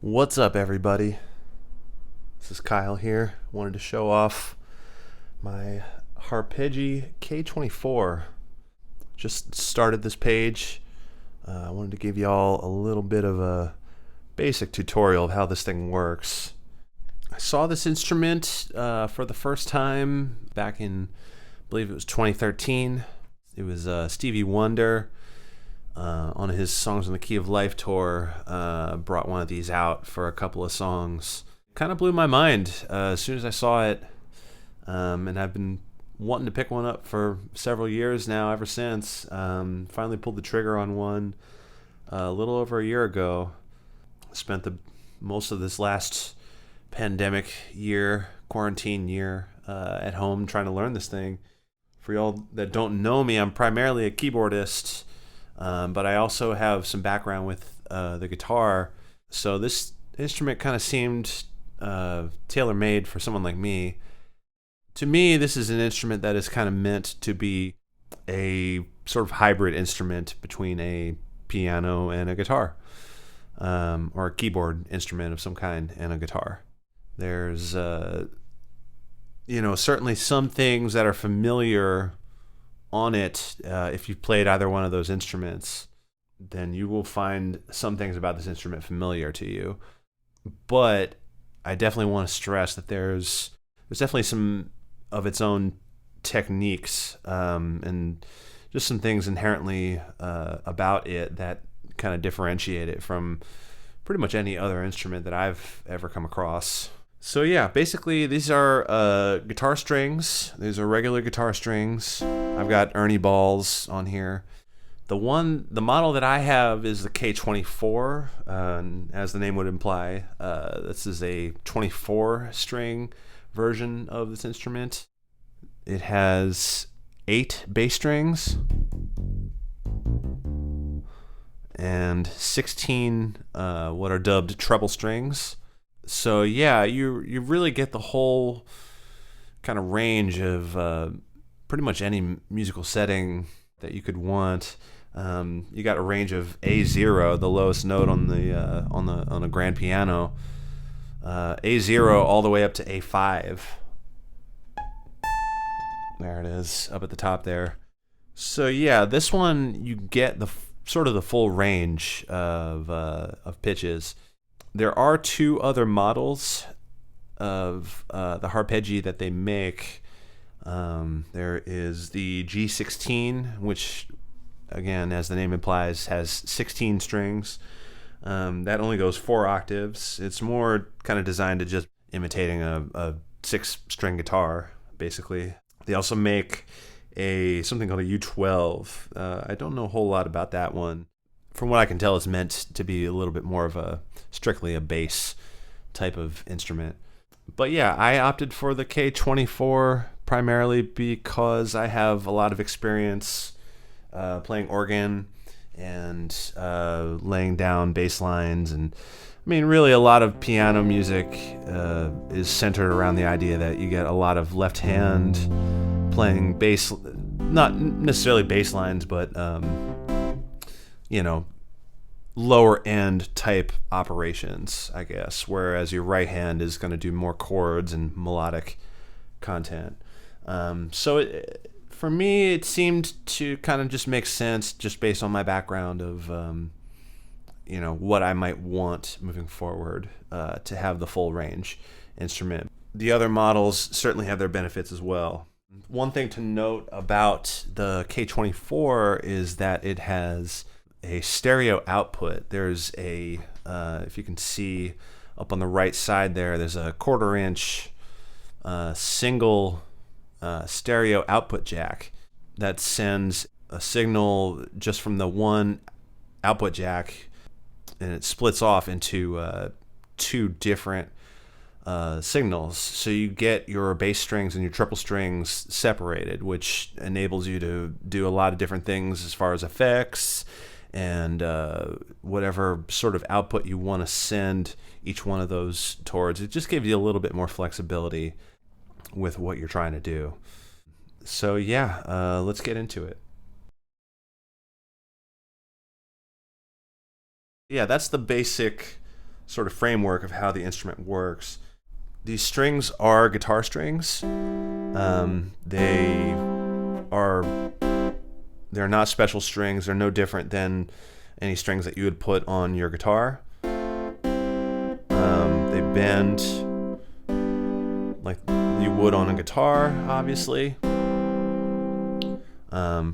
What's up, everybody? This is Kyle here. Wanted to show off my Harpejji K24. Just started this page. I wanted to give y'all a little bit of a basic tutorial of how this thing works. I saw this instrument for the first time back in, I believe it was 2013. It was Stevie Wonder. On his Songs on the Key of Life tour, brought one of these out for a couple of songs. Kind of blew my mind as soon as I saw it, and I've been wanting to pick one up for several years now, ever since. Finally pulled the trigger on one a little over a year ago. Spent the most of this last pandemic year, quarantine year, at home trying to learn this thing. For y'all that don't know me, I'm primarily a keyboardist. But I also have some background with the guitar, so this instrument kind of seemed tailor-made for someone like me. To me, this is an instrument that is kind of meant to be a sort of hybrid instrument between a piano and a guitar, or a keyboard instrument of some kind and a guitar. There's, certainly some things that are familiar on it. If you've played either one of those instruments, then you will find some things about this instrument familiar to you. But I definitely want to stress that there's definitely some of its own techniques, and just some things inherently about it that kind of differentiate it from pretty much any other instrument that I've ever come across. So yeah, basically these are guitar strings. These are regular guitar strings. I've got Ernie balls on here. The model that I have is the K24, as the name would imply. This is a 24 string version of this instrument. It has 8 bass strings and 16 what are dubbed treble strings. So yeah, you really get the whole kind of range of pretty much any musical setting that you could want. You got a range of A0, the lowest note on a grand piano, A0 all the way up to A5. There it is, up at the top there. So yeah, this one you get the sort of the full range of pitches. There are 2 other models of the Harpejji that they make. There is the G16, which, again, as the name implies, has 16 strings. That only goes 4 octaves. It's more kind of designed to just imitating a 6-string guitar, basically. They also make something called a U12. I don't know a whole lot about that one. From what I can tell, it's meant to be a little bit more of strictly a bass type of instrument. But yeah, I opted for the K24 primarily because I have a lot of experience playing organ and laying down bass lines. And I mean, really a lot of piano music is centered around the idea that you get a lot of left hand playing bass, not necessarily bass lines, but lower end type operations, I guess, whereas your right hand is going to do more chords and melodic content. For me, it seemed to kind of just make sense just based on my background of, what I might want moving forward, to have the full range instrument. The other models certainly have their benefits as well. One thing to note about the K24 is that it has a stereo output. There's if you can see up on the right side there's a 1/4 inch single stereo output jack that sends a signal just from the one output jack, and it splits off into 2 different signals. So you get your bass strings and your triple strings separated, which enables you to do a lot of different things as far as effects and whatever sort of output you want to send each one of those towards. It just gives you a little bit more flexibility with what you're trying to do. So yeah, let's get into it. Yeah, that's the basic sort of framework of how the instrument works. These strings are guitar strings. They're not special strings. They're no different than any strings that you would put on your guitar. They bend like you would on a guitar, obviously,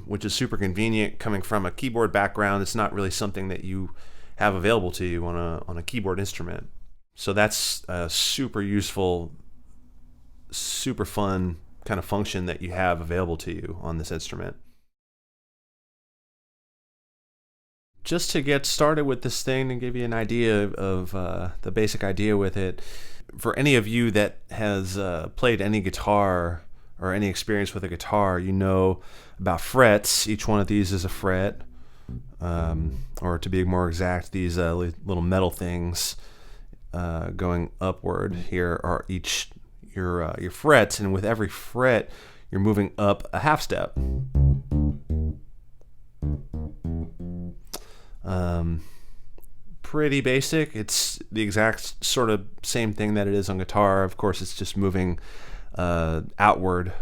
which is super convenient. Coming from a keyboard background, it's not really something that you have available to you on a keyboard instrument. So that's a super useful, super fun kind of function that you have available to you on this instrument. Just to get started with this thing and give you an idea of the basic idea with it, for any of you that has played any guitar or any experience with a guitar, you know about frets. Each one of these is a fret, or to be more exact, these little metal things going upward here are each your frets, and with every fret you're moving up a half step. Pretty basic. It's the exact sort of same thing that it is on guitar. Of course, it's just moving outward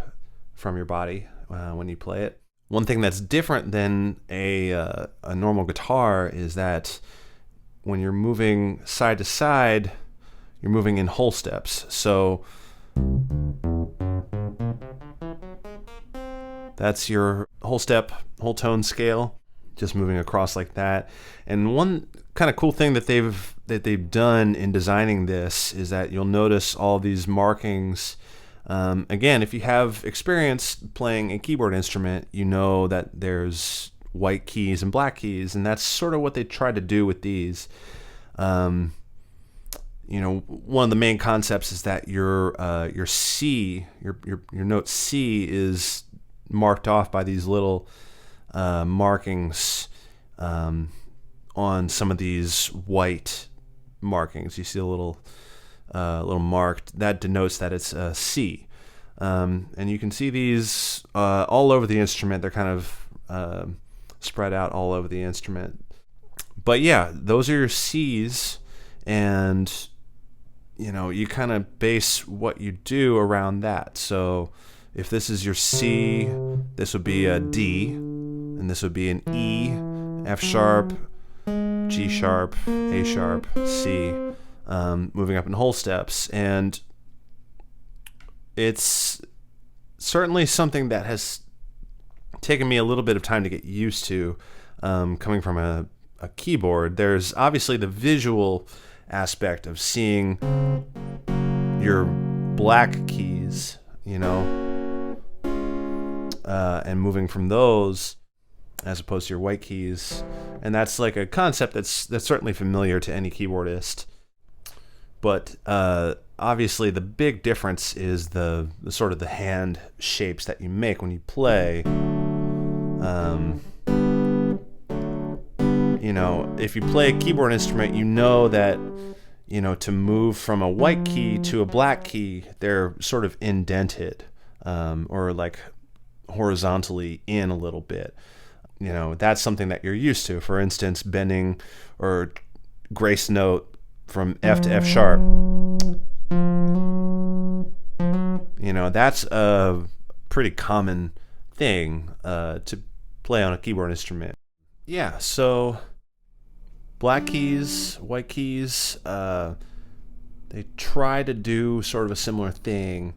from your body when you play it. One thing that's different than a normal guitar is that when you're moving side to side, you're moving in whole steps. So that's your whole step, whole tone scale, just moving across like that. And one kind of cool thing that they've done in designing this is that you'll notice all these markings. Again, if you have experience playing a keyboard instrument, you know that there's white keys and black keys, and that's sort of what they try to do with these. One of the main concepts is that your C, your note C, is marked off by these little markings on some of these white markings. You see a little mark that denotes that it's a C, and you can see these all over the instrument. They're kind of spread out all over the instrument. But yeah, those are your C's, and you kind of base what you do around that. So if this is your C, this would be a D, and this would be an E, F sharp, G sharp, A sharp, C, moving up in whole steps. And it's certainly something that has taken me a little bit of time to get used to, coming from a keyboard. There's obviously the visual aspect of seeing your black keys, and moving from those as opposed to your white keys. And that's like a concept that's certainly familiar to any keyboardist. But obviously the big difference is the sort of the hand shapes that you make when you play. If you play a keyboard instrument, you know that, to move from a white key to a black key, they're sort of indented, or like horizontally in a little bit. That's something that you're used to. For instance, bending or grace note from F to F sharp. That's a pretty common thing to play on a keyboard instrument. Yeah, so black keys, white keys, they try to do sort of a similar thing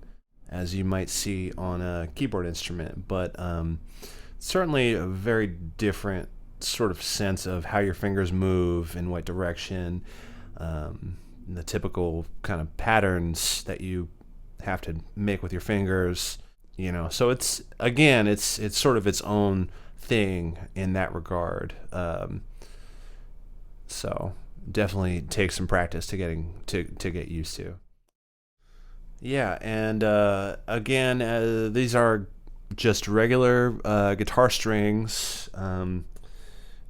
as you might see on a keyboard instrument, but certainly a very different sort of sense of how your fingers move, in what direction, the typical kind of patterns that you have to make with your fingers. So it's sort of its own thing in that regard. So definitely takes some practice to get used to. Yeah, and again, these are just regular guitar strings.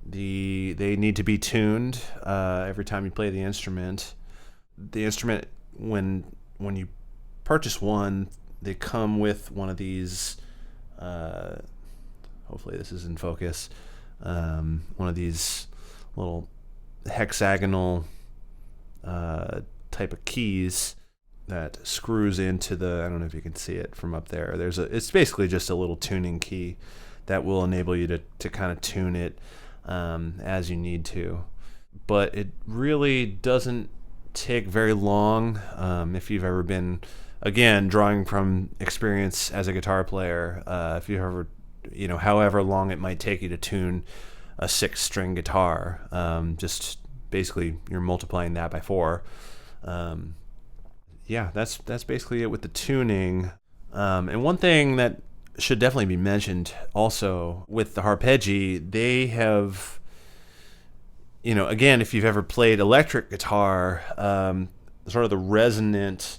They need to be tuned every time you play the instrument. The instrument, when you purchase one, they come with one of these. Hopefully this is in focus. One of these little hexagonal type of keys that screws into the, I don't know if you can see it from up there. It's basically just a little tuning key that will enable you to kind of tune it as you need to. But it really doesn't take very long. If you've ever been, again, drawing from experience as a guitar player, if you've ever, however long it might take you to tune a 6-string guitar, just basically you're multiplying that by 4. That's basically it with the tuning. And one thing that should definitely be mentioned also with the Harpejji, they have, again, if you've ever played electric guitar, sort of the resonant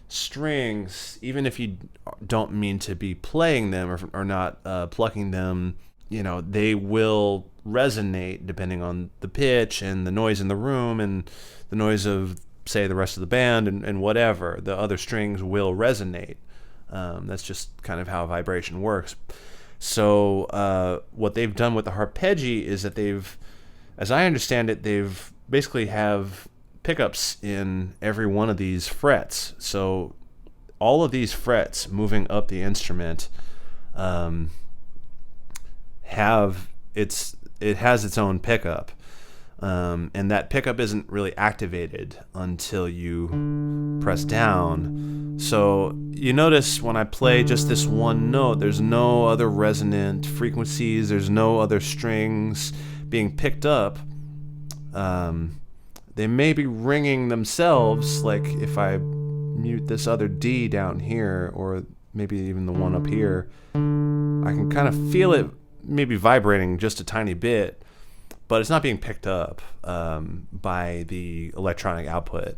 strings, even if you don't mean to be playing them or not plucking them, they will resonate depending on the pitch and the noise in the room and the noise of, say, the rest of the band and whatever. The other strings will resonate. That's just kind of how vibration works. So what they've done with the Harpejji is that as I understand it, they've basically have pickups in every one of these frets. So all of these frets moving up the instrument it has its own pickup. And that pickup isn't really activated until you press down. So you notice when I play just this one note, there's no other resonant frequencies, there's no other strings being picked up. They may be ringing themselves, like if I mute this other D down here, or maybe even the one up here, I can kind of feel it maybe vibrating just a tiny bit, but it's not being picked up by the electronic output.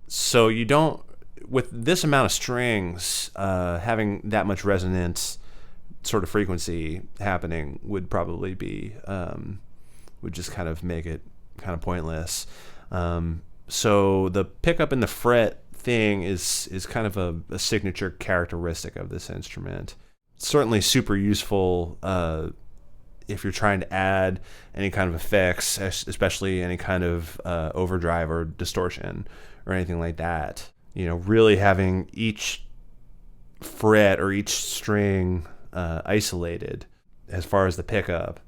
So you don't, with this amount of strings, having that much resonance sort of frequency happening would probably be, would just kind of make it kind of pointless. So the pickup in the fret thing is kind of a signature characteristic of this instrument. Certainly super useful if you're trying to add any kind of effects, especially any kind of overdrive or distortion or anything like that. Really having each fret or each string isolated as far as the pickup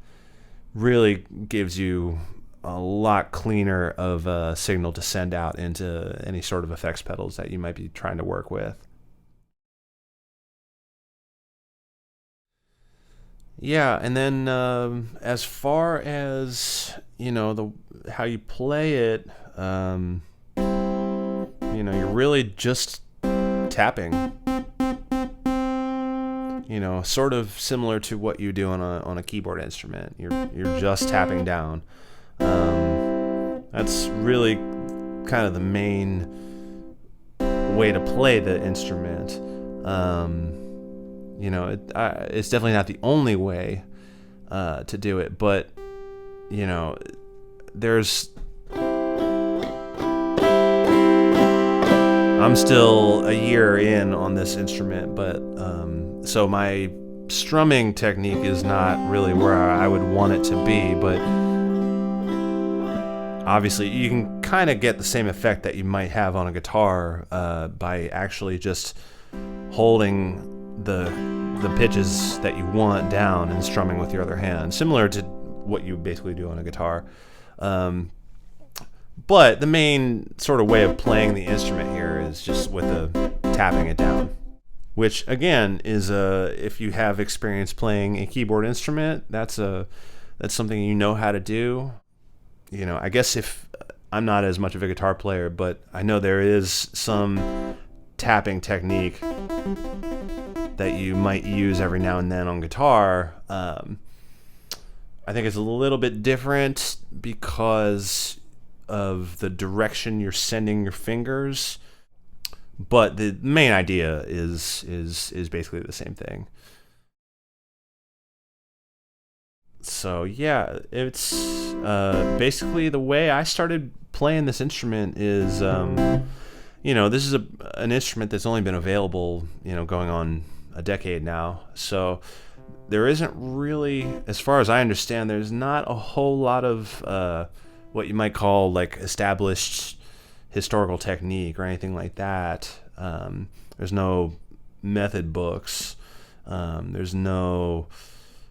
really gives you a lot cleaner of a signal to send out into any sort of effects pedals that you might be trying to work with. Yeah, and then as far as how you play it, you're really just tapping. Sort of similar to what you do on a keyboard instrument. You're just tapping down. That's really kind of the main way to play the instrument. It's definitely not the only way to do it, but I'm still a year in on this instrument, but so my strumming technique is not really where I would want it to be, but obviously you can kind of get the same effect that you might have on a guitar by actually just holding the pitches that you want down and strumming with your other hand, similar to what you basically do on a guitar. But the main sort of way of playing the instrument here is just with the tapping it down, which again is if you have experience playing a keyboard instrument, that's something you know how to do. I guess if I'm not as much of a guitar player, but I know there is some tapping technique that you might use every now and then on guitar. I think it's a little bit different because of the direction you're sending your fingers, but the main idea is basically the same thing. So yeah, it's basically the way I started playing this instrument is this is an instrument that's only been available going on a decade now, so there isn't really, as far as I understand, there's not a whole lot of what you might call like established historical technique or anything like that. There's no method books. There's no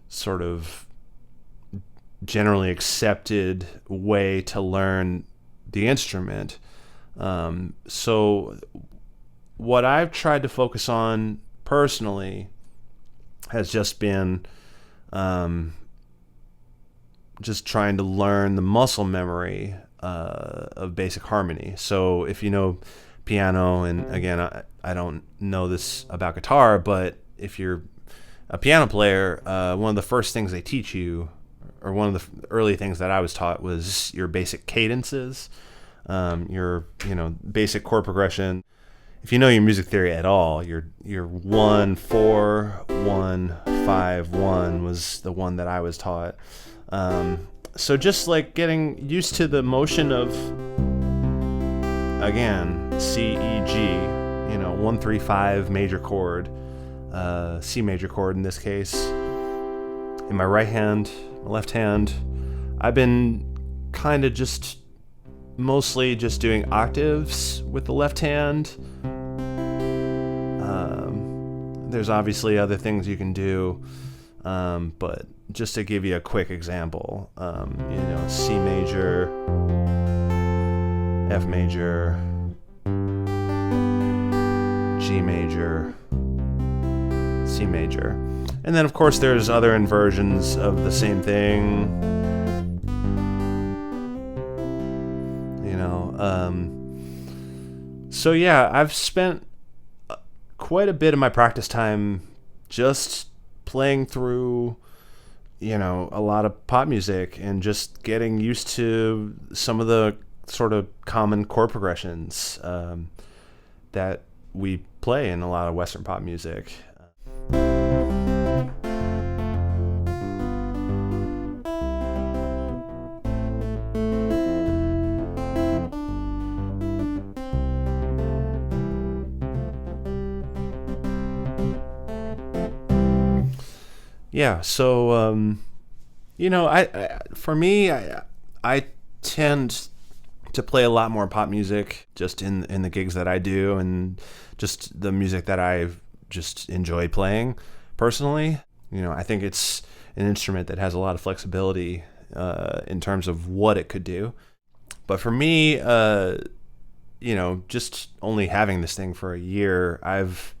sort of generally accepted way to learn the instrument. So what I've tried to focus on personally has just been just trying to learn the muscle memory of basic harmony. So if you know piano, and again, I don't know this about guitar, but if you're a piano player, one of the first things they teach you, or one of the early things that I was taught, was your basic cadences, your basic chord progression. If you know your music theory at all, your 1 4 1 5 1 was the one that I was taught. So just like getting used to the motion of, again, C, E, G, 1 3 5 major chord, C major chord in this case. In my right hand, my left hand, I've been kind of just mostly just doing octaves with the left hand. There's obviously other things you can do, but just to give you a quick example, C major, F major, G major, C major. And then of course there's other inversions of the same thing. So yeah, I've spent quite a bit of my practice time just playing through, a lot of pop music and just getting used to some of the sort of common chord progressions that we play in a lot of Western pop music. Yeah, so I tend to play a lot more pop music just in the gigs that I do, and just the music that I just enjoy playing personally. I think it's an instrument that has a lot of flexibility in terms of what it could do. But for me, just only having this thing for a year, I've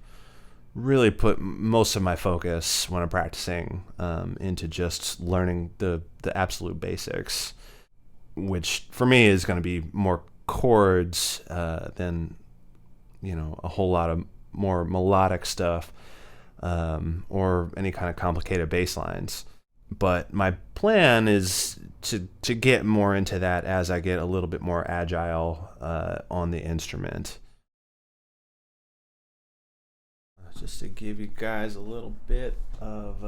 really put most of my focus when I'm practicing into just learning the absolute basics, which for me is going to be more chords than a whole lot of more melodic stuff or any kind of complicated bass lines. But my plan is to get more into that as I get a little bit more agile on the instrument. Just to give you guys a little bit of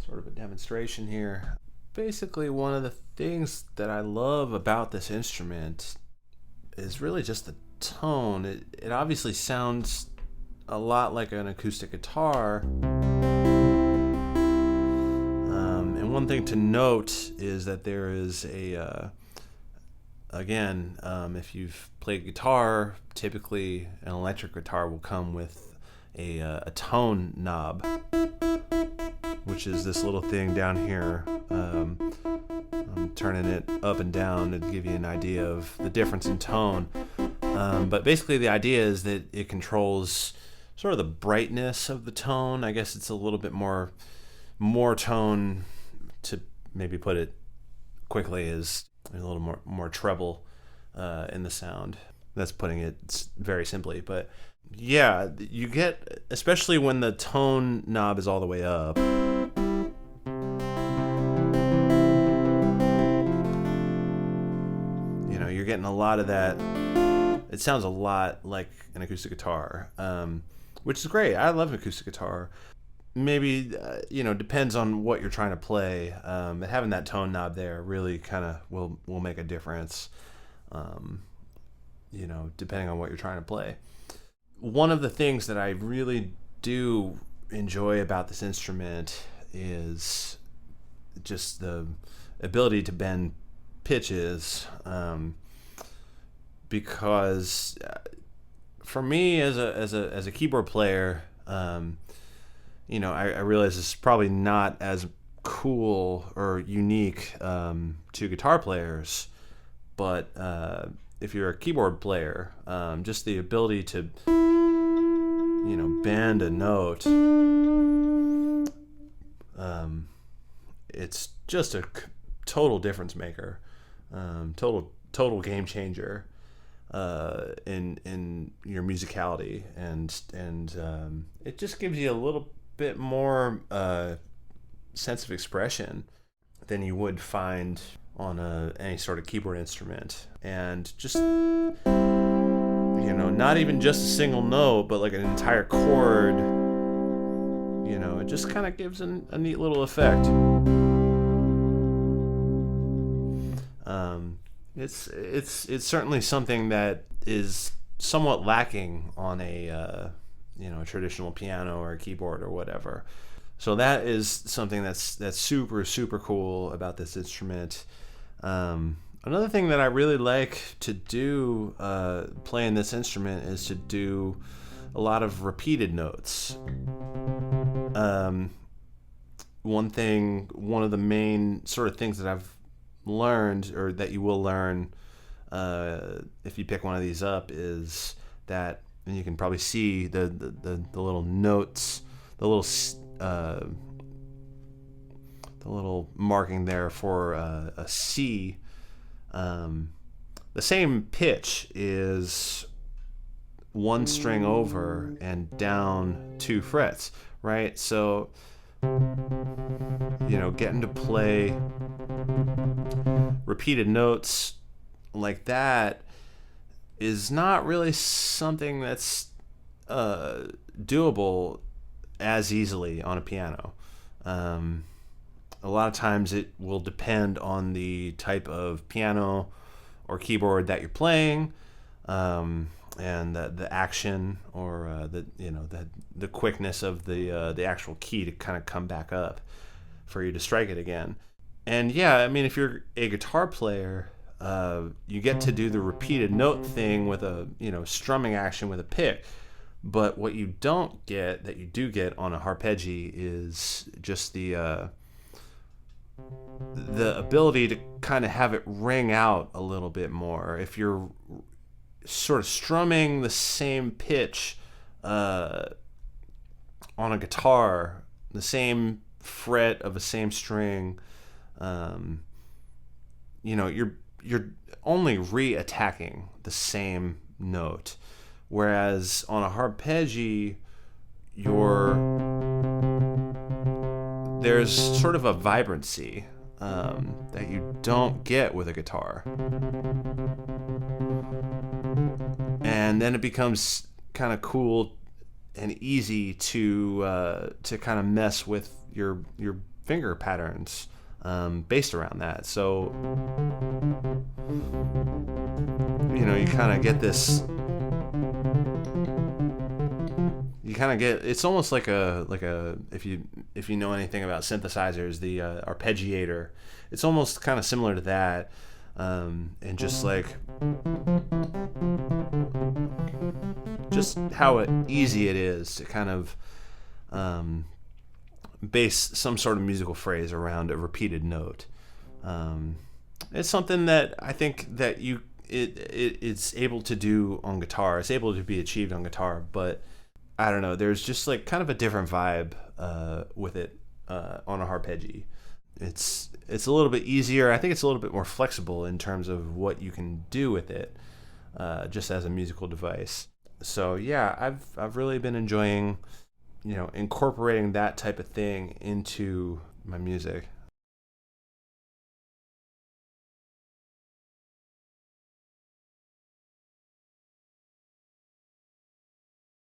sort of a demonstration here. Basically, one of the things that I love about this instrument is really just the tone. It obviously sounds a lot like an acoustic guitar. And one thing to note is that there is if you've played guitar, typically an electric guitar will come with a tone knob, which is this little thing down here. I'm turning it up and down to give you an idea of the difference in tone. But basically the idea is that it controls sort of the brightness of the tone. I guess it's a little bit more tone, to maybe put it quickly, is a little more treble in the sound. That's putting it very simply, but yeah, you get, especially when the tone knob is all the way up, you're getting a lot of that. It sounds a lot like an acoustic guitar, which is great. I love acoustic guitar. Maybe, depends on what you're trying to play. And having that tone knob there really kind of will make a difference, depending on what you're trying to play. One of the things that I really do enjoy about this instrument is just the ability to bend pitches, because for me as a keyboard player, I realize it's probably not as cool or unique to guitar players, but if you're a keyboard player, just the ability to bend a note, it's just a total difference maker, total game changer in your musicality, and it just gives you a little bit more sense of expression than you would find on any sort of keyboard instrument. And just not even just a single note, but like an entire chord, it just kind of gives a neat little effect. It's certainly something that is somewhat lacking on a traditional piano or a keyboard or whatever. So that is something that's super, super cool about this instrument. Another thing that I really like to do playing this instrument is to do a lot of repeated notes. One of the main sort of things that I've learned, or that you will learn if you pick one of these up, is that, and you can probably see the little notes, the little marking there for a C. The same pitch is one string over and down 2 frets, right? So getting to play repeated notes like that is not really something that's doable as easily on a piano. A lot of times it will depend on the type of piano or keyboard that you're playing, and the action, or the quickness of the actual key to kind of come back up for you to strike it again. And if you're a guitar player, you get to do the repeated note thing with a strumming action with a pick. But what you don't get, that you do get on a Harpejji, is just the ability to kind of have it ring out a little bit more. If you're sort of strumming the same pitch on a guitar, the same fret of the same string, you're only re-attacking the same note. Whereas on a Harpejji, there's sort of a vibrancy that you don't get with a guitar. And then it becomes kind of cool and easy to kind of mess with your finger patterns based around that. So you kind of get this. It's almost like a if you know anything about synthesizers, the arpeggiator. It's almost kind of similar to that, and just how easy it is to kind of base some sort of musical phrase around a repeated note. It's something that I think that it's able to do on guitar. It's able to be achieved on guitar, but I don't know. There's just kind of a different vibe with it on a Harpejji. It's a little bit easier. I think it's a little bit more flexible in terms of what you can do with it, just as a musical device. So I've really been enjoying, incorporating that type of thing into my music.